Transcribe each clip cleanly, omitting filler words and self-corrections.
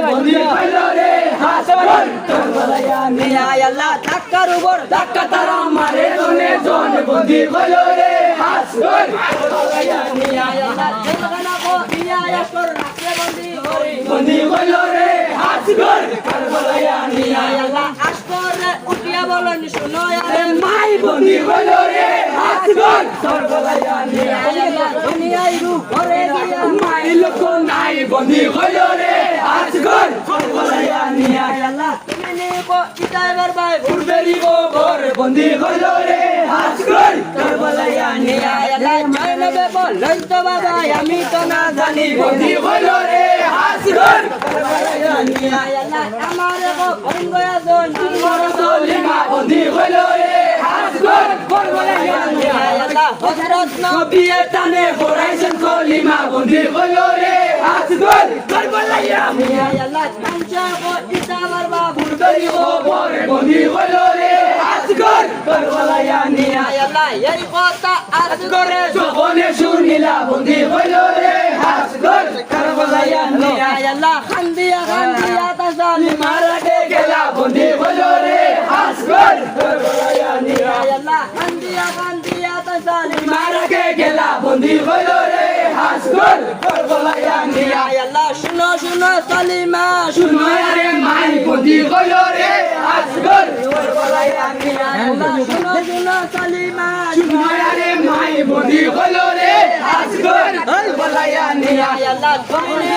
বন্দি হইল রে হাসগর কারবালায় নিয়া আল্লাহ ধাক্কার উপর ধাক্কা তারা মারে জনে জন বন্দি হইল রে হাসগর কারবালায় নিয়া আল্লাহ জেলখানা কো নিয়া আসর রাখে বন্দি হইল রে হাসগর কারবালায় নিয়া আল্লাহ আসর উঠিয়া বলেন শুনো আরে মাই বন্দি হইল রে হাসগর কারবালায় নিয়া আল্লাহ দুনিয়ায় রূপ করে দিয়া মাই লোক নাই বন্দি হইল রে হাসগর কারবালায় নিয়া আল্লাহ তুমি নেবো ইতাবার ভাই ফুরবেরি গোবর বন্দি হইল রে হাসগর কারবালায় নিয়া আল্লাহ জয় নবে বলই তো বাবা আমি তো না জানি বন্দি হইল রে হাসগর কারবালায় নিয়া আল্লাহ আমার গো বঙ্গয়া জন আমার সলিমা বন্দি হইল রে হাসগর কারবালায় নিয়া আল্লাহ হযরত নবী টানে হরাইছেন সলিমা বন্দি হইল রে হাসগর কারবালায় নিয়া আল্লাহ কাঞ্চা গো ইতাবার বাবু ফুরবেরি গোবর বন্দি হইল রে হাসগর কারবালায় নিয়া আল্লাহ এই কথা আসগরে যখনে শুনিলা বন্দি হইল রে হাসগর কারবালায় নিয়া আল্লাহ খান্দিয়া তা জালিমা রাখে গেলা বন্দি হইল রে হাসগর কারবালায় নিয়া আল্লাহ খান্দিয়া তা জালিমা রাখে গেলা বন্দি হইল রে হাসগর কারবালায় নিয়া আল্লাহ শুনো শুনো সালিমা শুনো আরে মাই বন্দি হইল রে হাসগর কারবালায় নিয়া আল্লাহ শুনো শুনো সালিমা শুনো আরে মাই বন্দি হইল রে হাসগর কারবালায় নিয়া আল্লাহ তুমি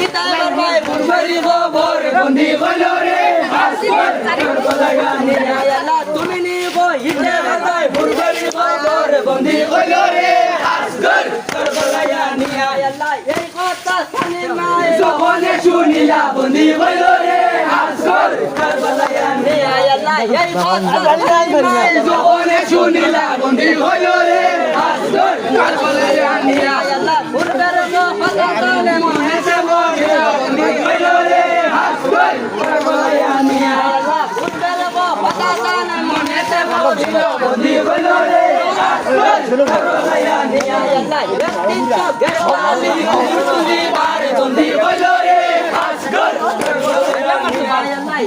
ইতাবার ভাই ফুরবেরি গোবর বন্দি হইল রে হাসগর কারবালায় নিয়া আল্লাহ তুমি নিবো ইতাবার ভাই ফুরবেরি গোবর বন্দি হইল রে হাসগর কারবালায় নিয়া আল্লাহ এই কথা সালিমা যখনে শুনিলা বন্দি হইল রে হাসগর কারবালায় নিয়া আল্লাহ এই কথা সালিমা যখনে শুনিলা বন্দি হইল রে হাসগর কারবালায় নিয়া আল্লাহ ফুরবেরি গোবর মনে সে মহিলা বন্দি হইল রে হাসগর কারবালায় নিয়া আল্লাহ ফুরবেরি গোবর মনে সে মহিলা বন্দি হইল রে হাসগর কারবালায় নিয়া আল্লাহ ব্যক্তিত্ব গেরালি মুসলি বার বন্দি হইল রে হাসগর কারবালায় নিয়া আল্লাহ